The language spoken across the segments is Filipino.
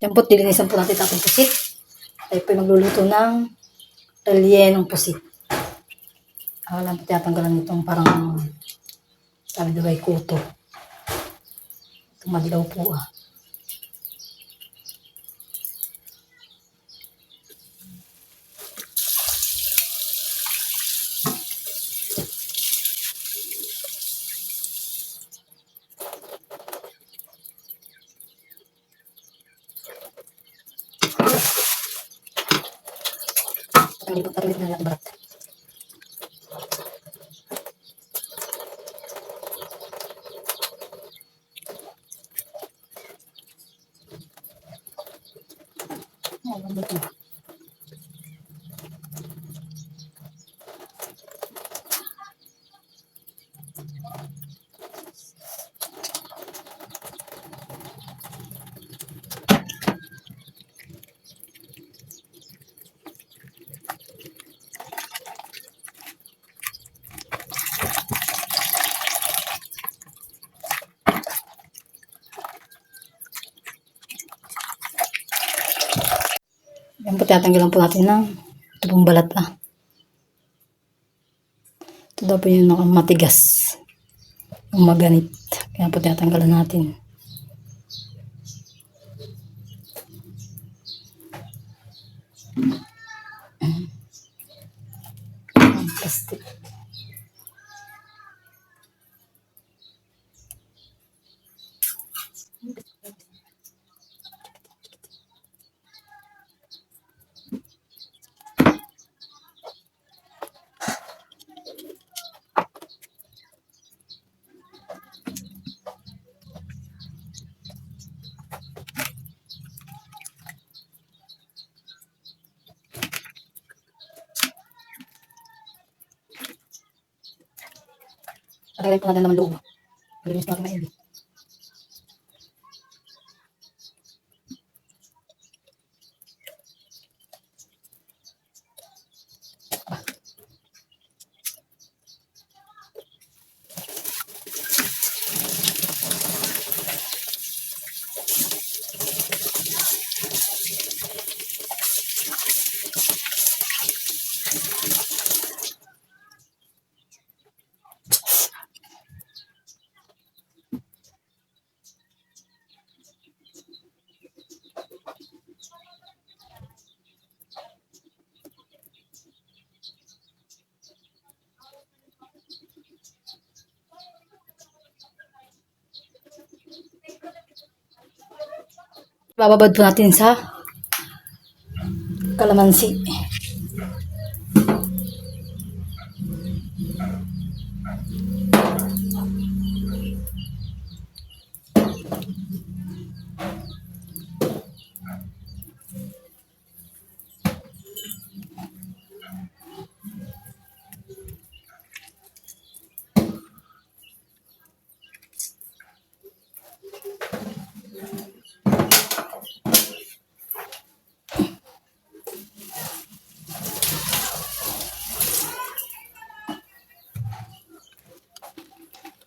Yan po, dilinisan po natin ating pusit. Tayo po magluluto ng rellenong pusit. Lang po tinatanggalan nitong parang sabi daw ay kuto. Itong madilaw po Patalit na natin barat. Yan po, tinatanggalan po natin ng ito pong balat Ito daw po yung matigas. Yung maganit. Kaya po tinatanggalan natin. Plastic. Pagkakain po natin naman loob. Pagkakain natin maigi. Bababad po natin sa kalamansi.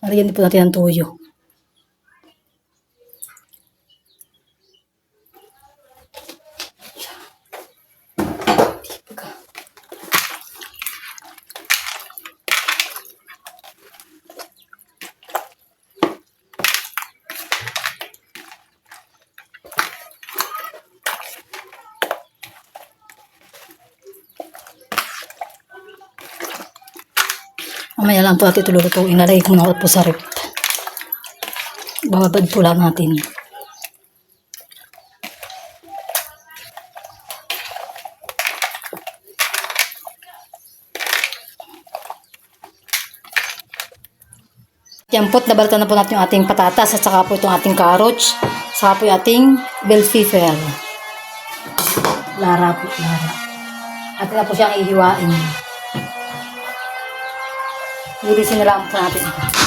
Lagyan po natin ng toyo. Mamaya lang po natin ito lulutuin. Ilalagay ko muna po sa rep. Bababad po lang natin. Yan po, nabalatan na po natin yung ating patatas at saka po itong ating carrots. Saka po yung ating bell pepper. Lara po, lara. At na po siyang ihiwain. Hilisin na lang po natin ito.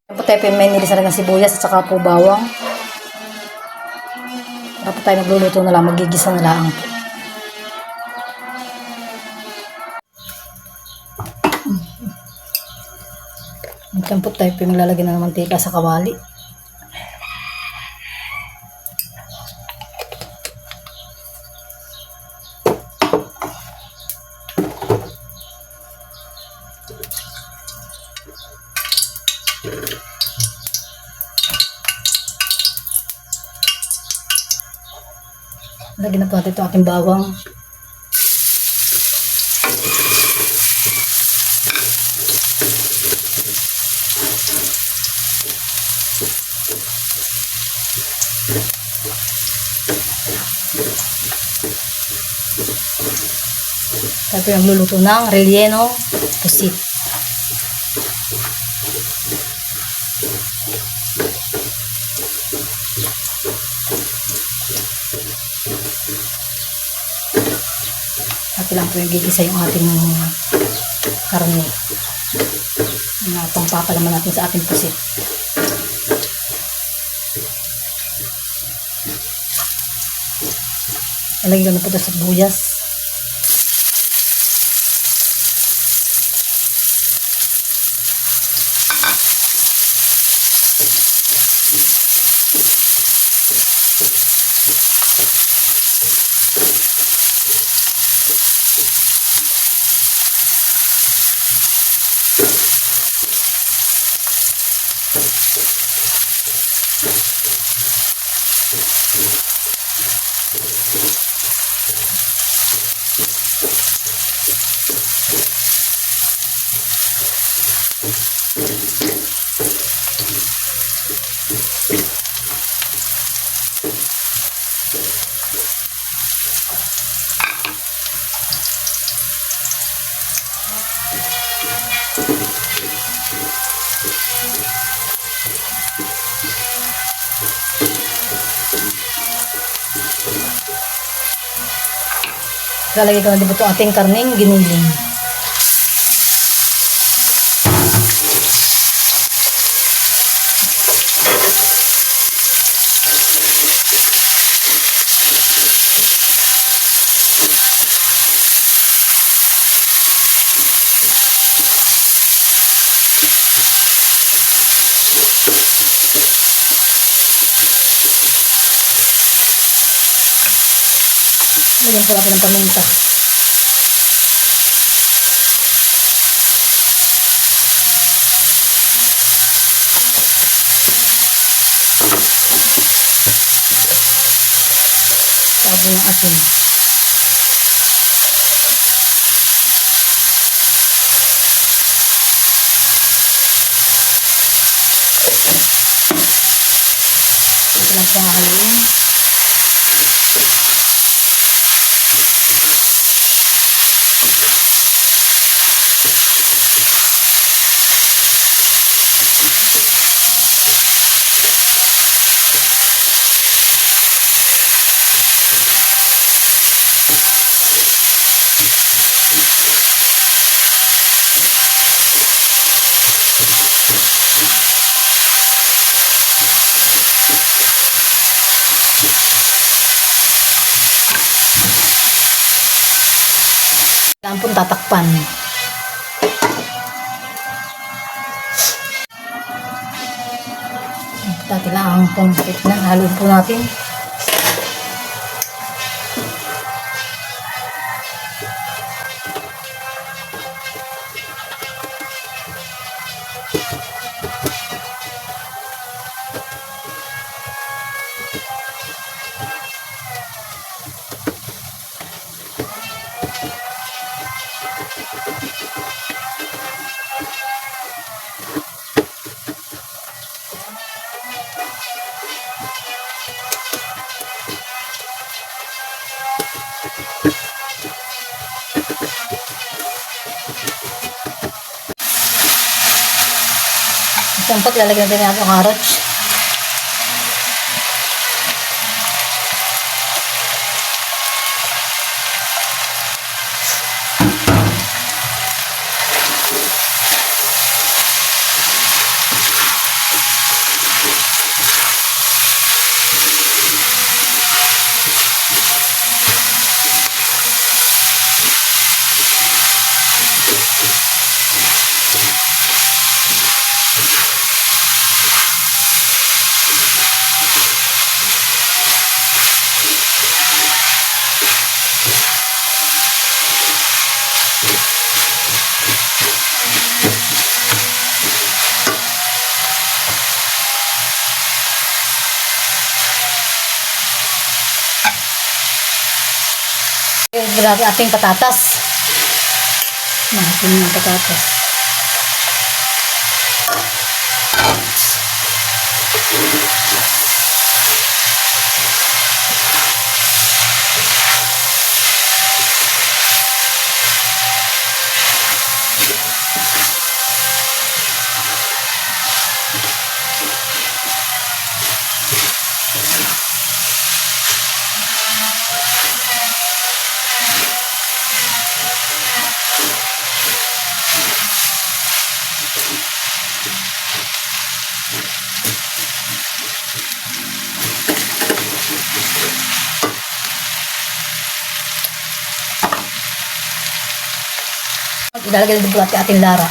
Po tayo may nilisan ng sibuyas at saka po bawang. Tapos tayo magluluto na lang, magigisa na lang. Diyan po tayo maglalagay ng mantika sa kawali. Lagyan na po natin ito ating bawang. Tapos yung luluto ng relleno pusit. At lang po yung gigisa yung ating karne na pangpapalaman natin sa ating pusit. Nalagyan ko na po ito sa buyas. Lalagay ko na din po itong ating karneng giniling. Lagyan po natin ng paminta. Sabi ng asin. Ito lang po haluin. Kailangan pong tatakpan. Dati lang ang pong haluin po natin. Siyempre, lalagyan natin natin ang carrots. Grabe ating patatas. Mahitin ng patatas. Ilalagay din po natin ating lara.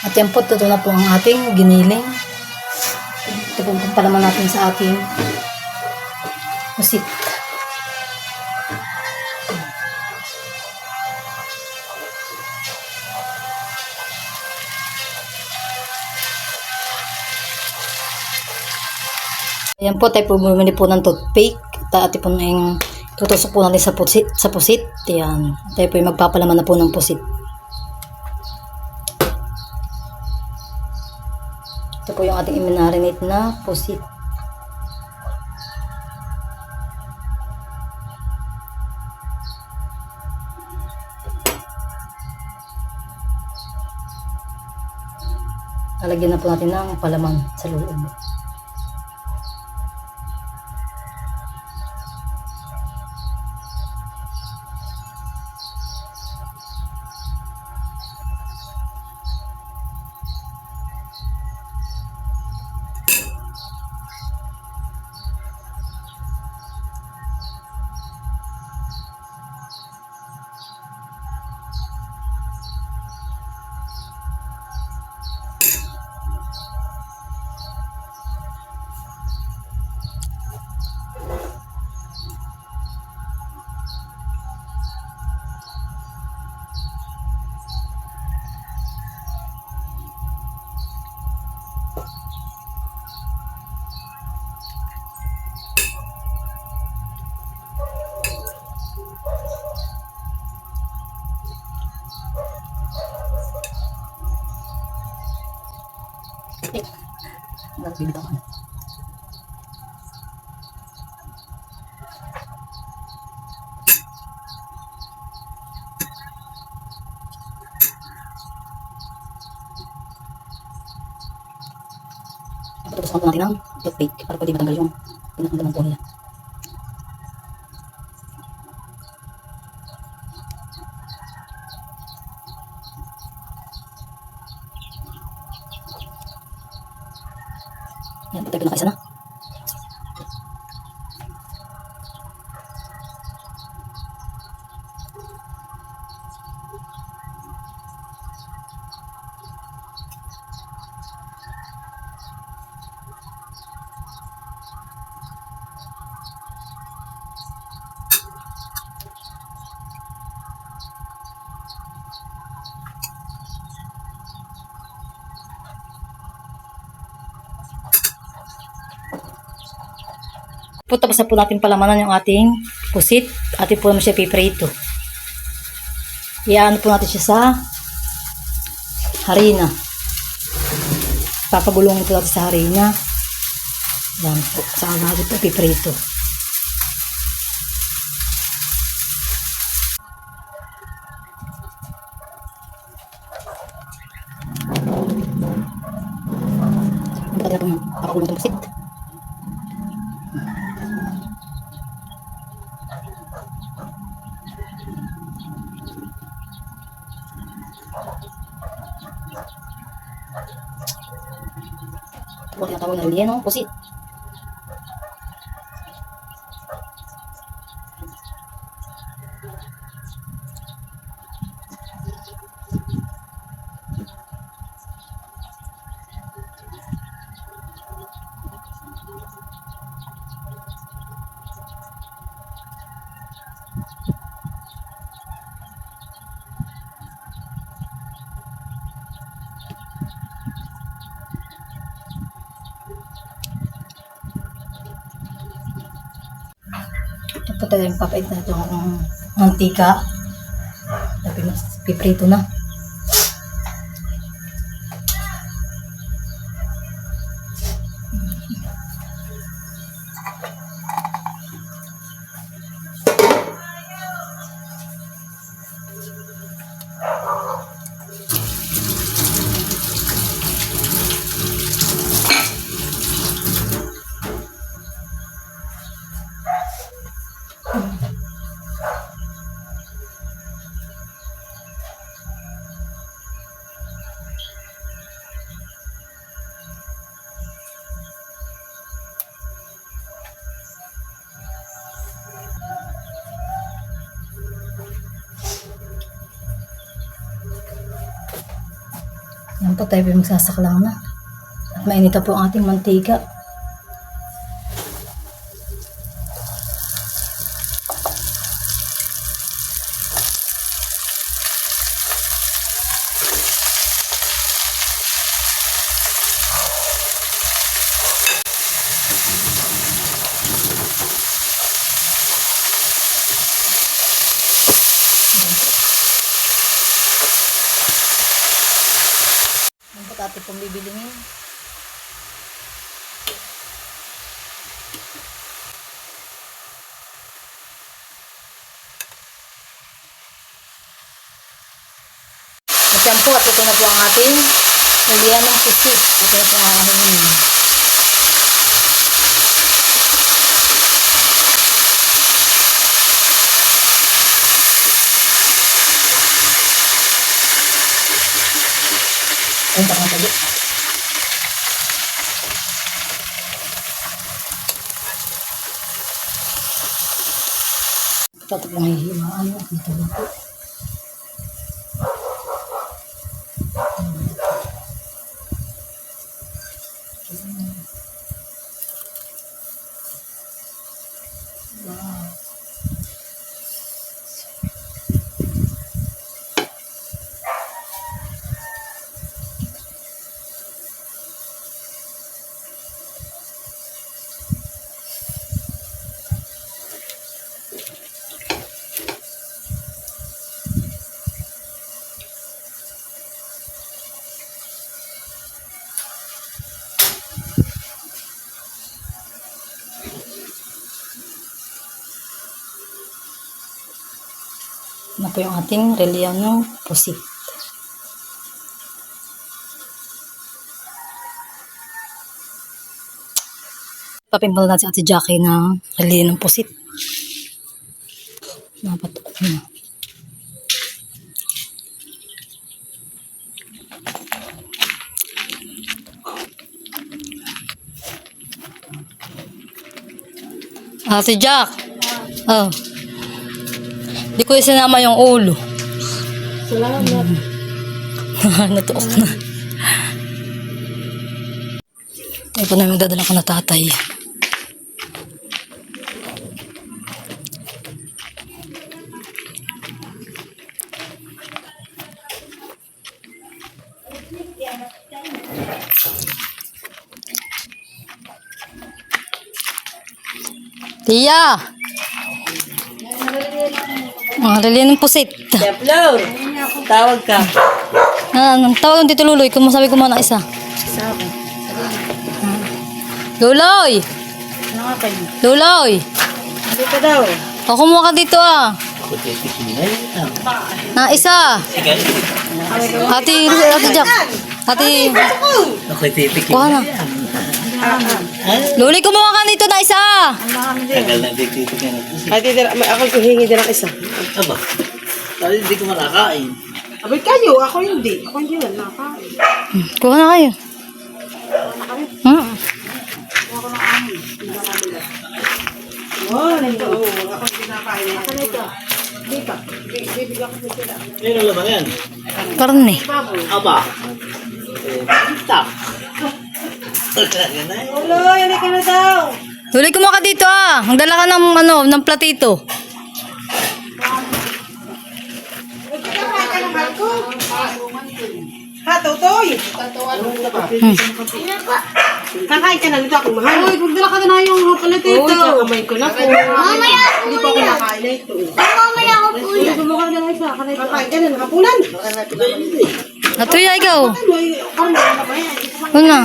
At yan po, ito na po ang ating giniling. Ito po palaman natin sa ating pusit. Ayan po, tayo po bumili po ng toothpick. At po yung tutusok po natin sa pusit. Ayan. Tayo po yung magpapalaman na po ng pusit. Ito po yung ating i-marinate na pusit. Lalagyan na po natin ng palaman sa loob. Bibitaw ka na. Patutusan po natin ng toothpick para pwede matanggal yung pinakalaman po nila. Yan, patay ko na kaisa na. Po, tapos na po natin palamanan yung ating pusit. Atin po naman siya piprito. Iyan po natin siya sa harina. Papagulungin po natin sa harina. Yan po. Saka natin po piprito. Ito natin po yung papagulong itong pusit. Ito po tinatawag na rellenong pusit. Ito po tayo papait na ito ang mantika. Tapos piprito na. Yan po tayo magsasaklang na. At mainita po ang ating mantika. Yan po ating pong bibilingin. At yan po, at ito na po ang ating rellenong pusit. Ito na po ang aking punta ka tabi. Ito po ang hihimaan. Ito na po. Wow. Na po yung ating rellenong pusit. Papimpal natin si Ate Jackie ng rellenong pusit. Napatuok na. Ate Jack. Oh. Di ko isinama yung ulo. Salamat. Natuok na. Ito na yung dadala ko na tatay. Tia! Mga rellenong pusit. Floor, tawag ka. Anong tawag ng Tito Luloy? Kung masabi ko muna isa. Sabi. Luloy! Ano nga kayo? Luloy! Hindi ka daw. O, kumuha ka dito ah. Na isa. Ate Jack. Ate. Ako'y titikin Kuha na. Luloy, kumuha ka dito na isa. Tagal na titikin. Ay, ako hihingi din ang isa. Aba, dahil hindi ko malakain. Abay kayo, ako hindi. Ako hindi lang nakain. Kuha na kayo. Oo, nandito. Ako hindi nakain. Ako nito. Dito. Bibigyan ko sila. Ayun ang laman yan. Karne. Aba. Tak. Yan na yun. Ulo, yan ka na daw. Huli ko ka dito ah. Magdala ka ng, ng platito. Ha, Totoy? Kakain ka na nito ako, mahal. Uy, magdala ka na yung palit ito. Uy, kakamay ko na po. Mamaya po. Hindi pa ako nakain na ito. Mamaya ako po yan. Kakain ka na, nakapunan. Natuya ikaw. Parang na ba yan? Una.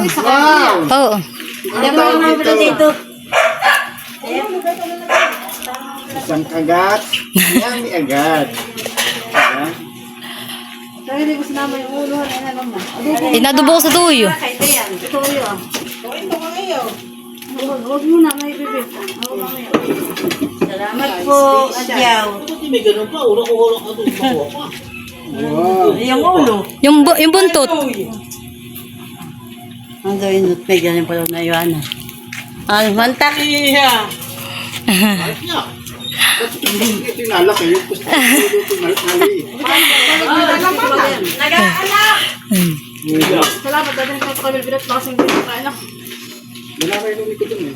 Oo. Hindi ba ako mga palit ito? Isang kagat. Yummy agad. Diba? Dahil hindi ko sinama yung ulo. Ano naman mo? Inadubo ko sa tuyo. Ito yan. Toyo. Ito ka ngayon. Huwag mo na, may bibig. Salamat po, Adyaw. Hindi may ganun pa. Ulo ka doon. Makuha pa. Wow. Yung ulo. Yung buntot. Ang gawin nut, may ganyan pala na yun. Ang mantak. Ayos niya. Ito yung alak eh. Yung gusto ko ito mali. Nag-aanak! Hindi. Salamat, dadang sa kami bilat baka sing pinakain ako. Wala kayo nung ito dun eh.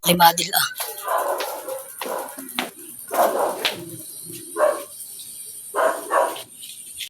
Kay Madil ah.